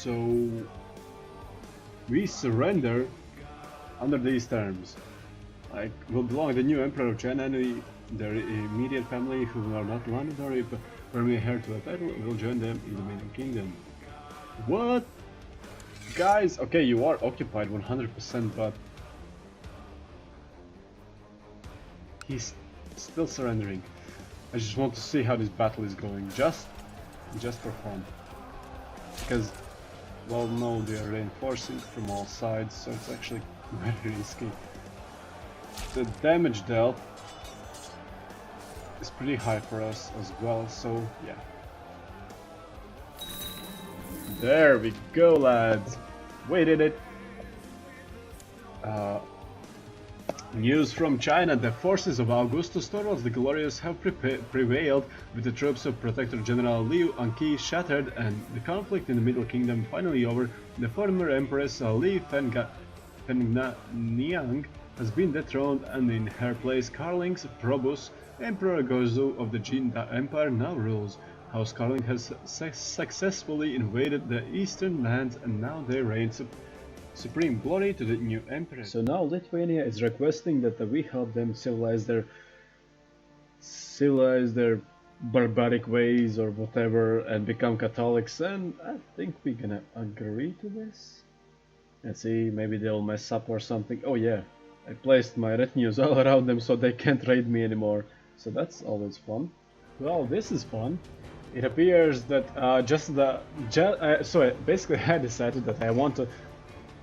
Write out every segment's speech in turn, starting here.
So we surrender under these terms. Like, will belong to the new Emperor of China and their immediate family who are not landed or if permanent heir to a title will join them in the main kingdom. What? Guys, okay, you are occupied 100%, but he's still surrendering. I just want to see how this battle is going, just for fun. Because, well, no, they are reinforcing from all sides, so it's actually very risky. The damage dealt is pretty high for us as well, so yeah. There we go, lads. We did it. News from China. The forces of Augustus Thorvald the Glorious have prevailed, with the troops of Protector General Liu Anqi shattered and the conflict in the Middle Kingdom finally over. The former Empress Li Fengniang has been dethroned, and in her place Karling's Probus, Emperor Gozu of the Jin Empire, now rules. House Karling has successfully invaded the eastern lands, and now they reign supreme. Glory to the new emperor. So now Lithuania is requesting that we help them civilize their barbaric ways or whatever and become Catholics, and I think we're gonna agree to this. Let's see, maybe they'll mess up or something. Oh yeah, I placed my retinues all around them so they can't raid me anymore, so that's always fun. Well, this is fun. It appears that so basically I decided that I want to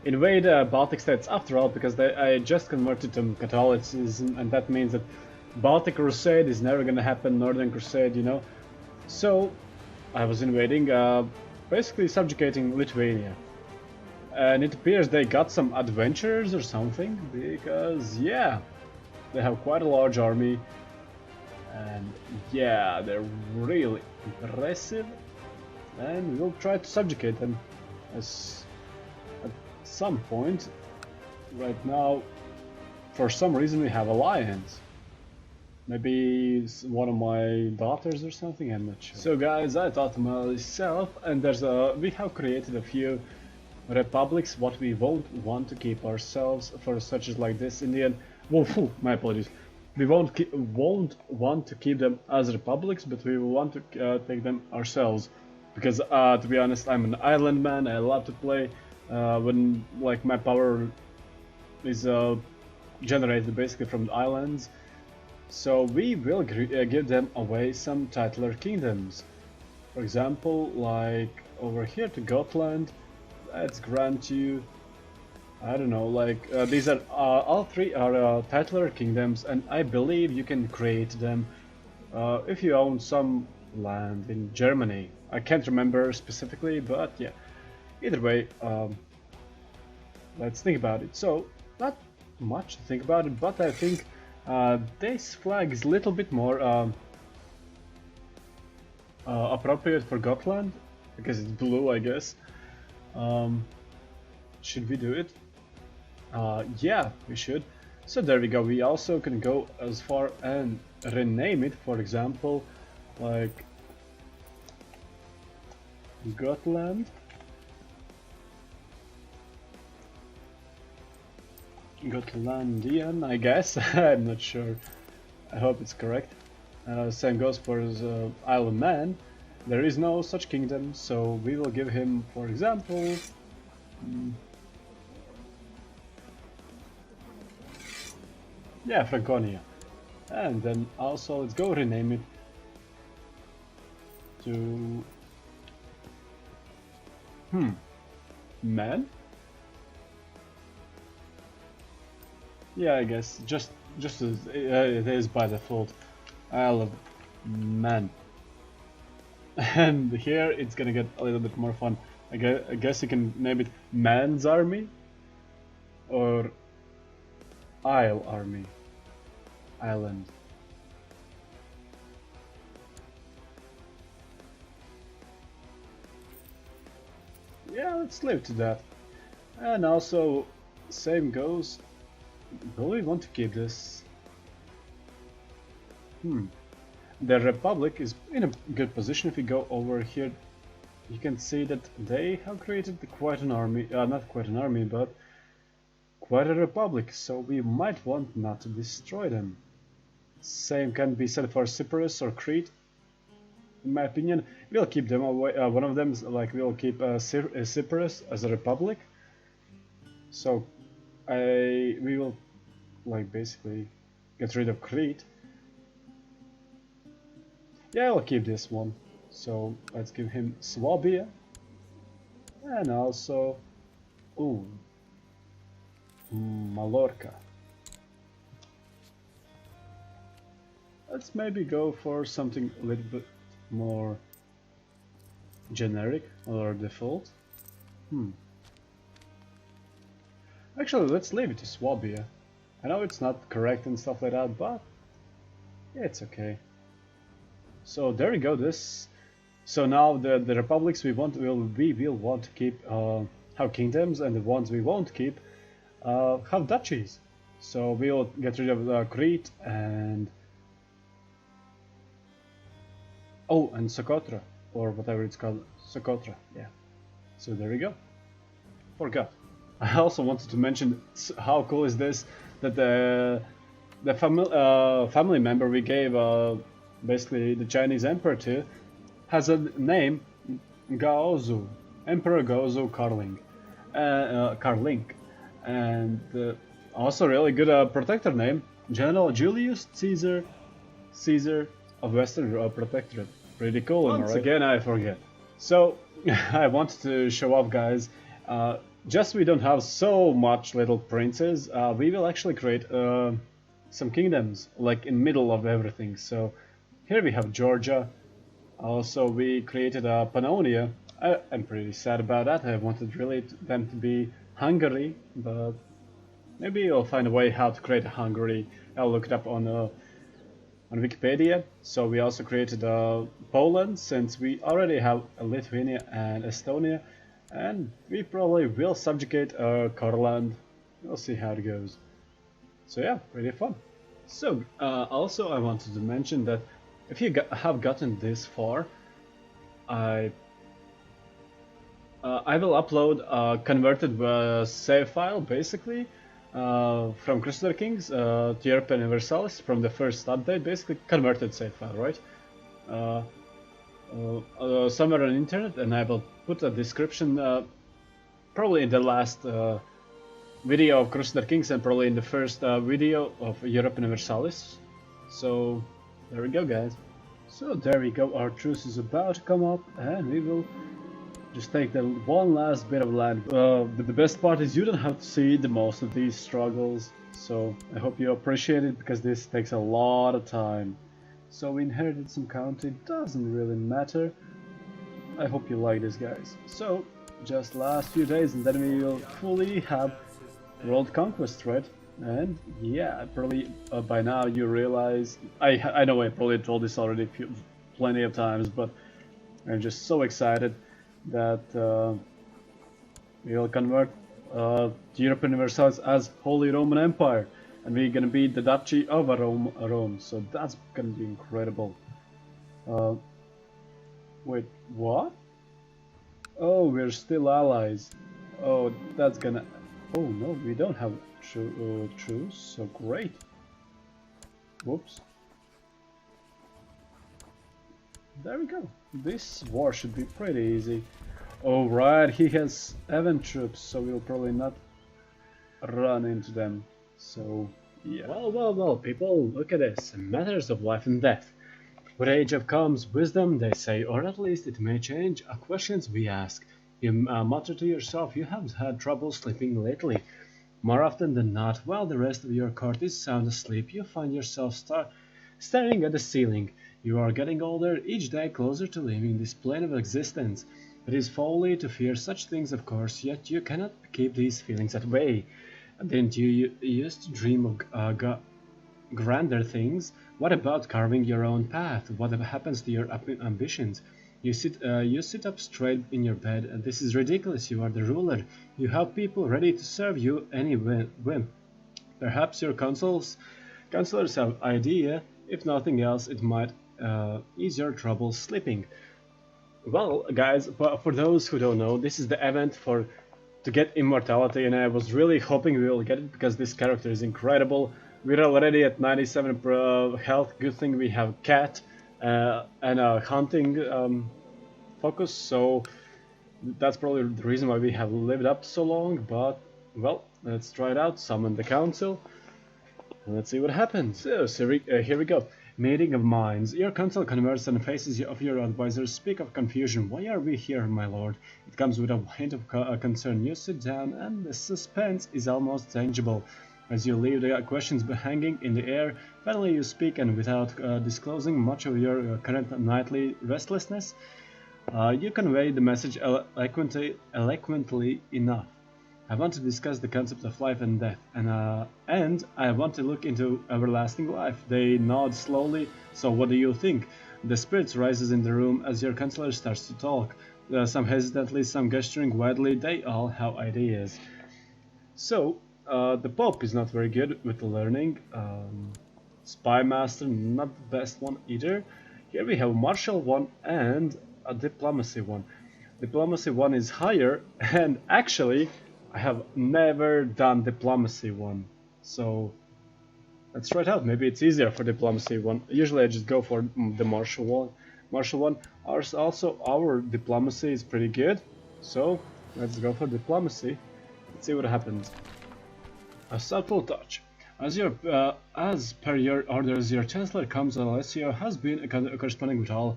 invade Baltic states after all, because I just converted to Catholicism, and that means that Baltic Crusade is never gonna happen, Northern Crusade, you know. So I was invading, basically subjugating Lithuania. And it appears they got some adventurers or something, because yeah, they have quite a large army. And yeah, they're really impressive, and we'll try to subjugate them at some point. Right now, for some reason, we have alliance. Maybe it's one of my daughters or something, I'm not sure. So guys, I thought to myself, and we have created a few republics what we won't want to keep ourselves for such as like this. In the end, whoa, my apologies. We won't want to keep them as republics, but we will want to take them ourselves. Because to be honest, I'm an island man. I love to play when like my power is generated basically from the islands. So we will give them away some titular kingdoms. For example, like over here to Gotland, let's grant you, I don't know, like these are all three are titular kingdoms, and I believe you can create them if you own some land in Germany. I can't remember specifically, but yeah. Either way, let's think about it. So not much to think about it, but I think this flag is a little bit more appropriate for Gotland because it's blue, I guess. Should we do it? Yeah, we should. So there we go. We also can go as far and rename it, for example, like Gotland. Gotlandian, I guess. I'm not sure. I hope it's correct. Same goes for Isle of Man. There is no such kingdom, so we will give him, for example, yeah, Franconia. And then also let's go rename it to Man? Yeah, I guess just as it is by default, Isle of Man. And here it's gonna get a little bit more fun. I guess you can name it Man's Army or Isle Army. Island. Yeah, let's leave to that. And also, same goes. Will we want to keep this? The Republic is in a good position if we go over here you can see that they have created quite an army, not quite an army, but quite a republic, so we might want not to destroy them. Same can be said for Cyprus or Crete. In my opinion, we'll keep them away. One of them, like, we'll keep Cyprus as a republic. So we will, like, basically get rid of Crete. Yeah, I'll keep this one. So let's give him Swabia, and also, ooh, Mallorca. Let's maybe go for something a little bit more generic or default. Actually, let's leave it to Swabia. I know it's not correct and stuff like that, but yeah, it's okay. So there we go. So now the republics we want will want to keep have kingdoms, and the ones we won't keep have duchies. So we'll get rid of Crete and Socotra, or whatever it's called, Socotra. Yeah. So there we go. Forgot. I also wanted to mention how cool is this that the family member we gave basically the Chinese emperor to has a name, Gaozu, Emperor Gaozu Carling, and also really good protector name, General Julius Caesar of Western Protectorate. Pretty cool. Once again, I forget. So I wanted to show off, guys. Just we don't have so much little princes. We will actually create some kingdoms, like in middle of everything. So here we have Georgia. Also, we created Pannonia. I'm pretty sad about that. I wanted really them to be Hungary, but maybe I'll find a way how to create a Hungary. I'll look it up on Wikipedia. So we also created Poland, since we already have Lithuania and Estonia, and we probably will subjugate Courland. We'll see how it goes. So yeah, pretty fun. So also I wanted to mention that if you have gotten this far, I will upload a converted save file, basically, from Crusader Kings to Europe Universalis from the first update, basically converted save file, right? Somewhere on the internet, and I will put a description probably in the last video of Crusader Kings and probably in the first video of Europe Universalis. So there we go, guys. So there we go, our truce is about to come up, and we will just take the one last bit of land. But the best part is you don't have to see the most of these struggles, so I hope you appreciate it, because this takes a lot of time. So we inherited some county, doesn't really matter. I hope you like this, guys. So just last few days, and then we will fully have world conquest, right? And yeah, probably by now you realize, I know I probably told this already plenty of times, but I'm just so excited that we'll convert the Europe Universalis as Holy Roman Empire, and we're gonna be the Duchy of Rome. So that's gonna be incredible. Wait, what? Oh, we're still allies. Oh, that's gonna. Oh no, we don't have truce. So great. Whoops. There we go. This war should be pretty easy. Oh right, he has Evan troops, so we'll probably not run into them. So yeah. Well, people, look at this. Matters of life and death. With age comes wisdom, they say, or at least it may change. Questions we ask. You mutter to yourself, you have had trouble sleeping lately. More often than not, while the rest of your court is sound asleep, you find yourself staring at the ceiling. You are getting older, each day closer to leaving this plane of existence. It is folly to fear such things, of course, yet you cannot keep these feelings at bay. Didn't you used to dream of grander things? What about carving your own path? What happens to your ambitions? You sit up straight in your bed, and this is ridiculous. You are the ruler. You have people ready to serve you any whim. Perhaps your counselors have idea. If nothing else, it might ease your trouble sleeping. Well, guys, for those who don't know, this is the event to get immortality, and I was really hoping we will get it because this character is incredible. We're already at 97 health. Good thing we have cat and a hunting focus, so that's probably the reason why we have lived up so long. But well, let's try it out. Summon the council, and let's see what happens. So here we go. Meeting of minds. Your council converts and faces of your advisors speak of confusion. Why are we here, my lord? It comes with a hint of concern. You sit down, and the suspense is almost tangible. As you leave the questions hanging in the air, finally you speak, and without disclosing much of your current nightly restlessness, you convey the message eloquently enough. I want to discuss the concept of life and death, and I want to look into everlasting life. They nod slowly. So what do you think? The spirit rises in the room as your counselor starts to talk. Some hesitantly, some gesturing widely. They all have ideas. So the Pope is not very good with learning. Spy Master, not the best one either. Here we have Martial one and a Diplomacy one. Diplomacy one is higher, and actually I have never done Diplomacy one, so let's try it out. Maybe it's easier for Diplomacy one. Usually I just go for the Martial one. Our Diplomacy is pretty good, so let's go for Diplomacy. Let's see what happens. A subtle touch. As per your orders, your Chancellor comes, Alessio has been corresponding with all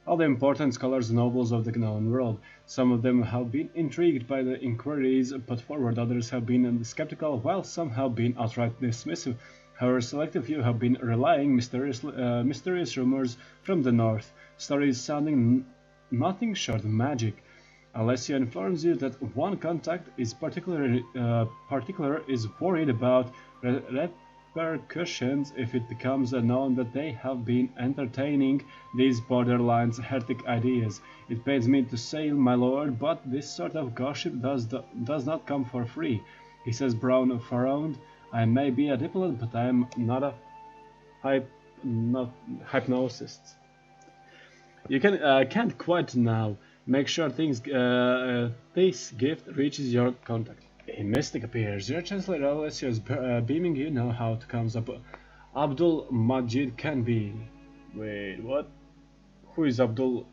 the important scholars and nobles of the known world. Some of them have been intrigued by the inquiries put forward, others have been skeptical, while some have been outright dismissive. However, selective few have been relaying mysterious rumors from the north, stories sounding nothing short of magic. Alessio informs you that one contact is is worried about repercussions if it becomes known that they have been entertaining these borderlines heretic ideas. It pains me to say, my lord, but this sort of gossip does not come for free. He says, brown frowned. I may be a diplomat, but I am not a hypnosist. You can't quite now. Make sure this gift reaches your contact. A mystic appears. Your Chancellor Alessio is beaming. You know how it comes up. Abdul Majid can be. Wait, what? Who is Abdul?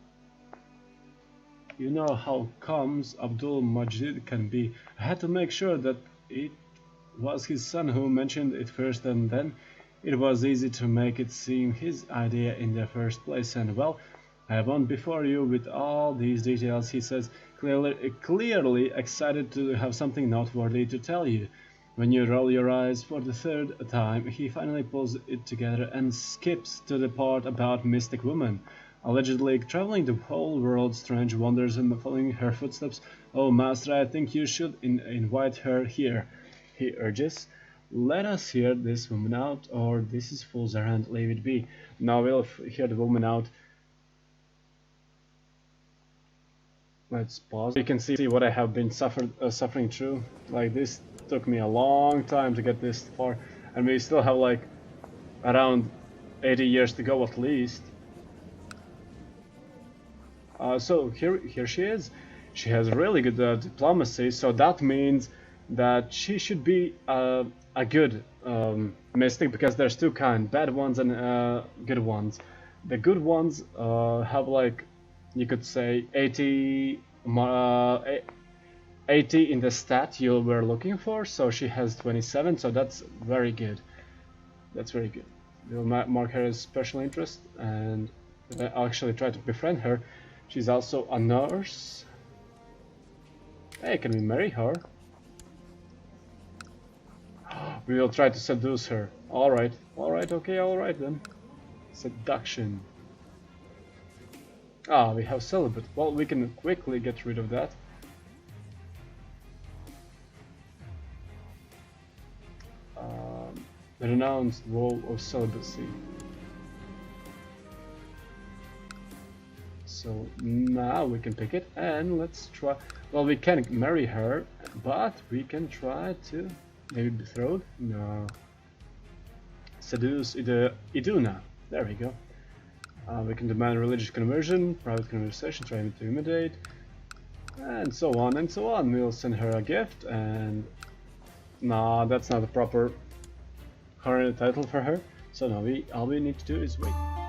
You know how comes Abdul Majid can be. I had to make sure that it was his son who mentioned it first, and then it was easy to make it seem his idea in the first place. And well, I won't before you with all these details, he says, clearly excited to have something noteworthy to tell you. When you roll your eyes for the third time, he finally pulls it together and skips to the part about mystic woman, allegedly traveling the whole world, strange wonders, and following her footsteps. Oh, master, I think you should invite her here, he urges. Let us hear this woman out, or this is fool's errand, leave it be. Now we'll hear the woman out. Let's pause. You can see what I have been suffering through. Like, this took me a long time to get this far, and we still have like around 80 years to go at least. So here she is. She has really good diplomacy, so that means that she should be a good mystic, because there's two kinds, bad ones and good ones. The good ones have, like, you could say 80 in the stat you were looking for, so she has 27, so that's very good. That's very good. We'll mark her as special interest, and I'll actually try to befriend her. She's also a nurse. Hey, can we marry her? We will try to seduce her. Alright, okay, alright then. Seduction. Ah, we have celibate. Well, we can quickly get rid of that. The renounced vow of celibacy. So now we can pick it, and let's try. Well, we can't marry her, but we can try to maybe betroth. No. Seduce Iduna. There we go. We can demand religious conversion, private conversation, try to intimidate, and so on and so on. We'll send her a gift, and nah, that's not a proper current title for her. So now all we need to do is wait.